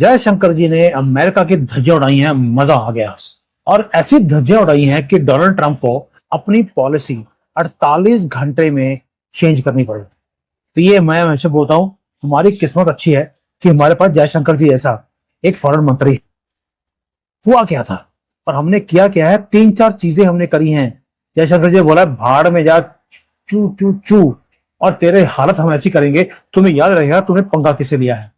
जयशंकर जी ने अमेरिका की धज्जियां उड़ाई हैं, मजा आ गया। और ऐसी धज्जियां उड़ाई हैं कि डोनाल्ड ट्रंप को अपनी पॉलिसी 48 घंटे में चेंज करनी पड़ी। तो ये मैं हमेशा बोलता हूँ, हमारी किस्मत अच्छी है कि हमारे पास जयशंकर जी ऐसा एक फॉरेन मंत्री। हुआ क्या था और हमने किया क्या है, 3-4 चीजें हमने करी हैं। जयशंकर जी बोला भाड़ में जा, चू चू चू, और तेरे हालत हम ऐसी करेंगे तुम्हें याद रहेगा तुमने पंगा किसे लिया है।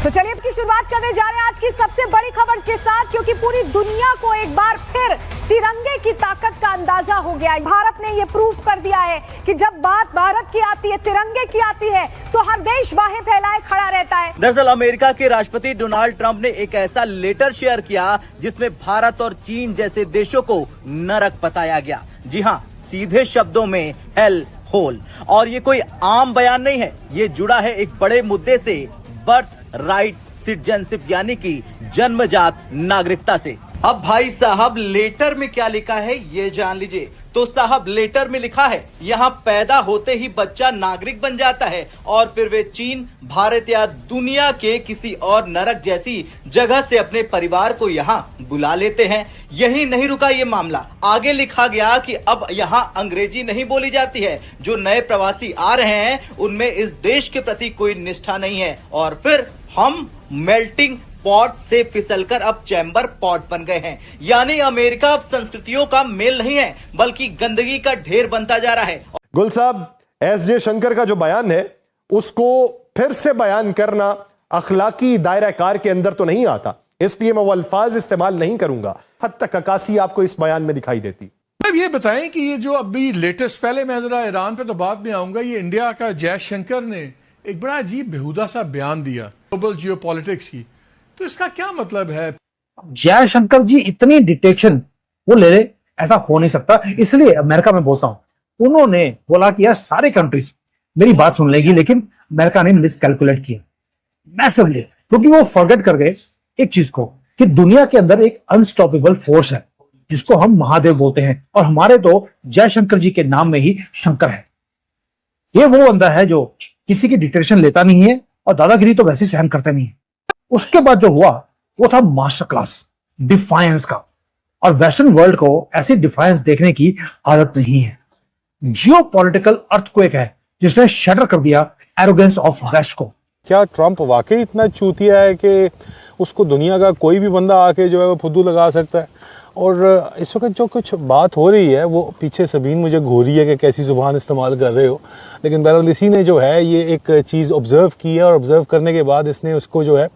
तो चलिए अब की शुरुआत करने जा रहे हैं आज की सबसे बड़ी खबर के साथ, क्योंकि पूरी दुनिया को एक बार फिर तिरंगे की ताकत का अंदाजा हो गया है। भारत ने यह प्रूफ कर दिया है कि जब बात भारत की आती है, तिरंगे की आती है, तो हर देश बाहें फैलाए खड़ा रहता है। दरअसल अमेरिका के राष्ट्रपति डोनाल्ड ट्रंप ने एक ऐसा लेटर शेयर किया जिसमें भारत और चीन जैसे देशों को नरक बताया गया। जी हाँ, सीधे शब्दों में हेल होल। और ये कोई आम बयान नहीं है, ये जुड़ा है एक बड़े मुद्दे से, बर्थ राइट सिटीजनशिप यानी कि जन्मजात नागरिकता से। अब भाई साहब लेटर में क्या लिखा है ये जान लीजिए। तो साहब लेटर में लिखा है यहाँ पैदा होते ही बच्चा नागरिक बन जाता है और फिर वे चीन, भारत या दुनिया के किसी और नरक जैसी जगह से अपने परिवार को यहाँ बुला लेते हैं। यही नहीं रुका ये मामला, आगे लिखा गया कि अब यहाँ अंग्रेजी नहीं बोली जाती है। जो नए प्रवासी आ रहे हैं उनमें इस देश के प्रति कोई निष्ठा नहीं है और फिर हम मेल्टिंग पॉट से फिसलकर अब चैम्बर पॉट बन गए हैं। यानी अमेरिका अब संस्कृतियों का मेल नहीं है बल्कि गंदगी का ढेर बनता जा रहा है। गुल साहब, एस जयशंकर का जो बयान है उसको फिर से बयान करना अखलाकी दायरा कार के अंदर तो नहीं आता, इसलिए मैं वो अल्फाज इस्तेमाल नहीं करूंगा। हद तक अकासी आपको इस बयान में दिखाई देती। अब ये बताएं कि ये जो अभी लेटेस्ट, पहले मैं जरा ईरान पे तो बाद में आऊंगा, ये इंडिया का जयशंकर ने एक बड़ा अजीब बेहुदा सा बयान दिया ग्लोबल जियोपॉलिटिक्स की, तो इसका क्या मतलब है? जयशंकर जी इतनी डिटेक्शन वो ले रहे, ऐसा हो नहीं सकता। इसलिए अमेरिका में बोलता हूं, उन्होंने बोला कि यार सारे कंट्रीज मेरी बात सुन लेगी, लेकिन अमेरिका ने मिसकैलकुलेट किया मैसिवली, क्योंकि वो फॉरगेट कर गए एक चीज को कि दुनिया के अंदर एक अनस्टॉपेबल फोर्स है जिसको हम महादेव बोलते हैं, और हमारे तो जयशंकर जी के नाम में ही शंकर है। ये वो बंदा है जो किसी की डिटेक्शन लेता नहीं है और दादागिरी तो वैसे सहन करता नहीं है। उसके बाद जो हुआ वो था मास्टर क्लास डिफायंस का, और वेस्टर्न वर्ल्ड को ऐसी डिफायंस देखने की आदत नहीं है। जियोपॉलिटिकल अर्थक्वेक है जिसने शटर कर दिया एरोगेंस ऑफ वेस्ट को। क्या ट्रंप वाकई इतना चूतिया है कि उसको दुनिया का कोई भी बंदा आके जो है वो फुद्दू लगा सकता है? और इस वक्त जो कुछ बात हो रही है वो पीछे सबीन मुझे घूरी है कि कैसी ज़ुबान इस्तेमाल कर रहे हो, लेकिन बहरहाल इसी ने जो है ये एक चीज़ ऑब्ज़र्व की है और ऑब्ज़र्व करने के बाद इसने उसको जो है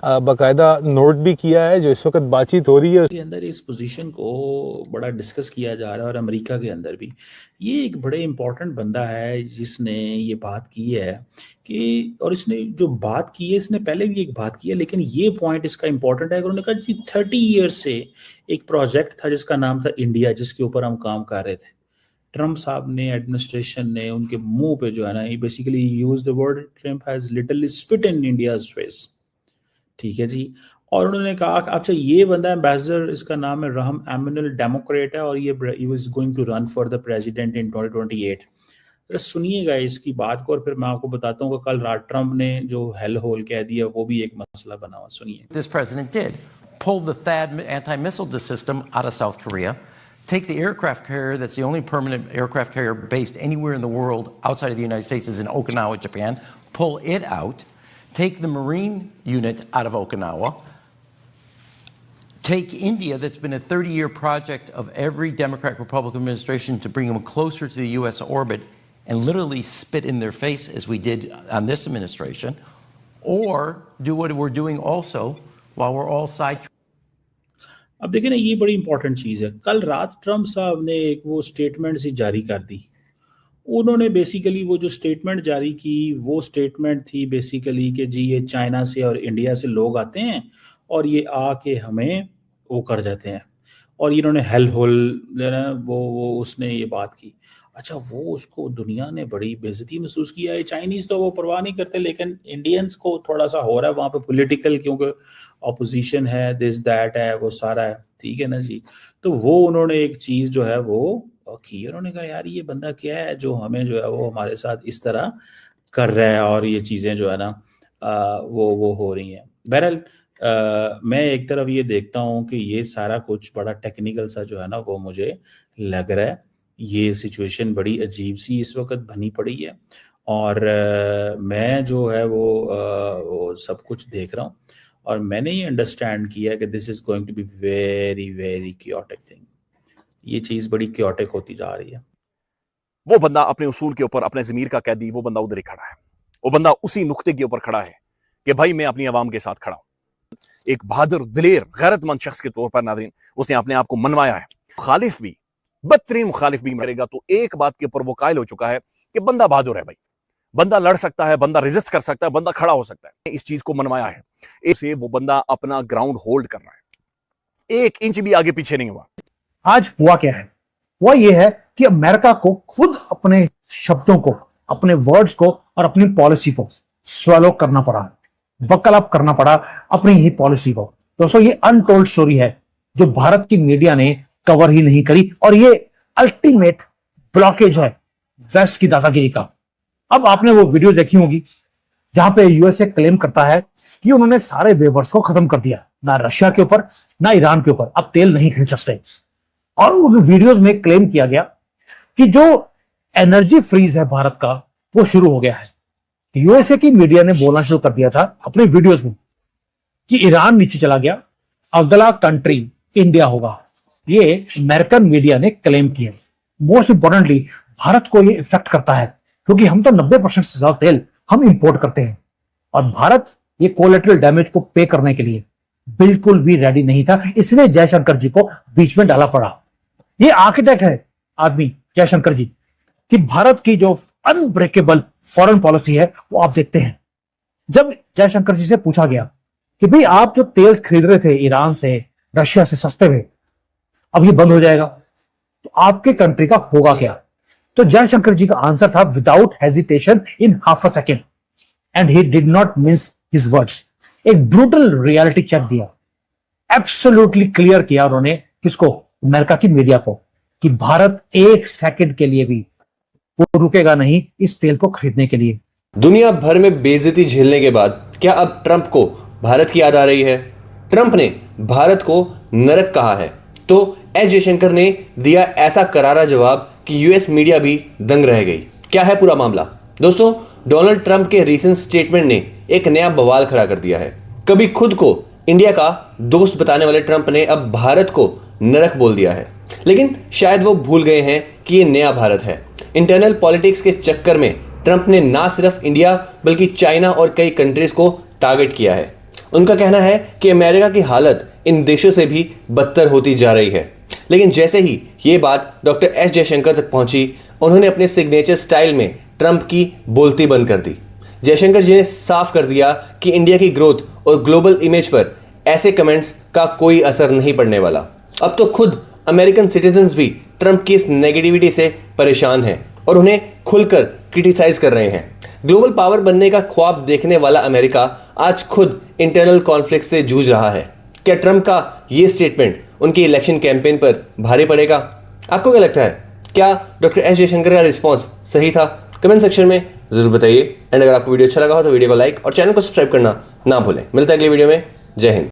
बाकायदा नोट भी किया है। जो इस वक्त बातचीत हो रही है के अंदर इस पोजीशन को बड़ा डिस्कस किया जा रहा है, और अमेरिका के अंदर भी ये एक बड़े इंपॉर्टेंट बंदा है जिसने ये बात की है कि, और इसने जो बात की है इसने पहले भी एक बात की है, लेकिन ये पॉइंट इसका इंपॉर्टेंट है। उन्होंने कहा कि 30 ईयर्स से एक प्रोजेक्ट था जिसका नाम था इंडिया, जिसके ऊपर हम काम कर रहे थे। ट्रंप साहब ने, एडमिनिस्ट्रेशन ने उनके मुंह पे जो है ना, basically use the word, Trump has literally spit in India's face. ठीक है जी। और उन्होंने कहा अच्छा ये बंदा एम्बेसडर, इसका नाम है रहम एमिनल, डेमोक्रेट है, और ये ही was going to run for the president in 2028। जरा सुनिएगा इसकी बात को और फिर मैं आपको बताता हूँ कि कल रात ट्रंप ने जो हेल होल कह दिया वो भी एक मसला बना हुआ। सुनिए। This president did pull the THAAD anti-missile system out of South Korea, take the aircraft carrier that's the only permanent aircraft carrier based anywhere in the world outside of the United States is in Okinawa, Japan, pull it out, take the Marine unit out of Okinawa, take India, that's been a 30-year project of every Democrat-Republican administration to bring them closer to the U.S. orbit, and literally spit in their face as we did on this administration, or do what we're doing also while we're all side. अब देखिए ना, ये बड़ी important चीज़ है। कल रात Trump साहब ने एक वो स्टेटमेंट सी जारी कर दी। उन्होंने बेसिकली वो जो स्टेटमेंट जारी की वो स्टेटमेंट थी बेसिकली कि जी ये चाइना से और इंडिया से लोग आते हैं और ये आके हमें वो कर जाते हैं, और इन्होंने हेल होल वो उसने ये बात की। अच्छा, वो उसको दुनिया ने बड़ी बेइज्जती महसूस किया है। चाइनीज तो वो परवाह नहीं करते, लेकिन इंडियंस को थोड़ा सा हो रहा है वहाँ पे पॉलिटिकल, क्योंकि ऑपोजिशन है, दिस दैट है, वो सारा है। ठीक है ना जी। तो वो उन्होंने एक चीज जो है वो की, उन्होंने कहा यार ये बंदा क्या है जो हमें जो है वो हमारे साथ इस तरह कर रहा है, और ये चीजें जो है ना वो हो रही हैं। बहरहाल मैं एक तरफ ये देखता हूँ कि ये सारा कुछ बड़ा टेक्निकल सा जो है ना वो मुझे लग रहा है। ये सिचुएशन बड़ी अजीब सी इस वक्त बनी पड़ी है और मैं जो है वो सब कुछ देख रहा हूँ और मैंने ये अंडरस्टैंड किया कि this is going to be very very chaotic thing. ये चीज़ बड़ी क्योटिक होती जा रही है। वो बंदा अपने उसूल के ऊपर, अपने ज़मीर का कैदी, वो बंदा उधर ही खड़ा है। वो बंदा उसी नुक्ते के ऊपर खड़ा है कि भाई मैं अपनी आवाम के साथ खड़ा हूं। एक बहादुर, दिलेर, गैरतमंद शख्स के तौर पर नाज़रीन उसने अपने आप को मनवाया है। मुखालिफ भी, बदतरीन मुखालिफ भी मरेगा तो एक बात के ऊपर वो कायल हो चुका है कि बंदा बहादुर है भाई, बंदा लड़ सकता है, बंदा रेजिस्ट कर सकता है, बंदा खड़ा हो सकता है। इस चीज को मनवाया है। इससे वो बंदा अपना ग्राउंड होल्ड कर रहा है, 1 इंच भी आगे पीछे नहीं हुआ। आज हुआ क्या है? हुआ यह है कि अमेरिका को खुद अपने शब्दों को, अपने वर्ड्स को और अपनी पॉलिसी को स्वैलो करना पड़ा, बकल अप करना पड़ा अपनी ही पॉलिसी को। दोस्तों, ये अनटोल्ड स्टोरी है जो भारत की मीडिया ने कवर ही नहीं करी और ये अल्टीमेट ब्लॉकेज है वेस्ट की दादागिरी का। अब आपने वो वीडियो देखी होगी जहां पे यूएसए क्लेम करता है कि उन्होंने सारे वेवर्स को खत्म कर दिया, ना रशिया के ऊपर ना ईरान के ऊपर, अब तेल नहीं खरीद सकते। और उन वीडियोस में क्लेम किया गया कि जो एनर्जी फ्रीज है भारत का वो शुरू हो गया है। यूएसए की मीडिया ने बोलना शुरू कर दिया था अपने वीडियोस में कि ईरान नीचे चला गया, अगला कंट्री इंडिया होगा। ये अमेरिकन मीडिया ने क्लेम किया। मोस्ट इंपॉर्टेंटली भारत को ये इफेक्ट करता है क्योंकि हम तो 90% से ज्यादा तेल हम इंपोर्ट करते हैं और भारत ये कोलेटरल डैमेज को पे करने के लिए बिल्कुल भी रेडी नहीं था। इसलिए जयशंकर जी को बीच में डाला पड़ा। ये आर्किटेक्ट है आदमी जयशंकर जी कि भारत की जो अनब्रेकेबल फॉरेन पॉलिसी है वो आप देखते हैं। जब जयशंकर जी से पूछा गया कि भाई आप जो तेल खरीद रहे थे ईरान से, रशिया से सस्ते में, अब ये बंद हो जाएगा तो आपके कंट्री का होगा क्या? तो जयशंकर जी का आंसर था without hesitation in half a second and he did not miss his words. एक ब्रूटल रियलिटी चेक दिया, एब्सोल्युटली क्लियर किया उन्होंने किसको? अमेरिका की मीडिया को, कि भारत 1 सेकंड के लिए भी वो रुकेगा नहीं इस तेल को खरीदने के लिए। दुनिया भर में बेइज्जती झेलने के बाद क्या अब ट्रंप को भारत की याद आ रही है? ट्रंप ने भारत को नरक कहा है तो एस जयशंकर ने दिया ऐसा करारा जवाब कि यूएस मीडिया भी दंग रह गई। क्या है पूरा मामला? दोस्तों, डोनाल्ड ट्रंप के रीसेंट स्टेटमेंट ने एक नया बवाल खड़ा कर दिया है। कभी खुद को इंडिया का दोस्त बताने वाले ट्रंप ने अब भारत को नरक बोल दिया है, लेकिन शायद वो भूल गए हैं कि ये नया भारत है। इंटरनल पॉलिटिक्स के चक्कर में ट्रंप ने ना सिर्फ इंडिया बल्कि चाइना और कई कंट्रीज को टारगेट किया है। उनका कहना है कि अमेरिका की हालत इन देशों से भी बदतर होती जा रही है। लेकिन जैसे ही ये बात डॉक्टर एस जयशंकर तक पहुंची, उन्होंने अपने सिग्नेचर स्टाइल में ट्रंप की बोलती बंद कर दी। जयशंकर जी ने साफ कर दिया कि इंडिया की ग्रोथ और ग्लोबल इमेज पर ऐसे कमेंट्स का कोई असर नहीं पड़ने वाला। अब तो खुद अमेरिकन सिटीजन्स भी ट्रंप की इस नेगेटिविटी से परेशान हैं और उन्हें खुलकर क्रिटिसाइज कर रहे हैं। ग्लोबल पावर बनने का ख्वाब देखने वाला अमेरिका आज खुद इंटरनल कॉन्फ्लिक्ट से जूझ रहा है। क्या ट्रंप का ये स्टेटमेंट उनके इलेक्शन कैंपेन पर भारी पड़ेगा? आपको क्या लगता है? क्या डॉक्टर एस जयशंकर का रिस्पॉन्स सही था? कमेंट सेक्शन में जरूर बताइए। एंड अगर आपको वीडियो अच्छा लगा हो तो वीडियो को लाइक और चैनल को सब्सक्राइब करना ना भूलें। मिलता है अगली वीडियो में। जय हिंद।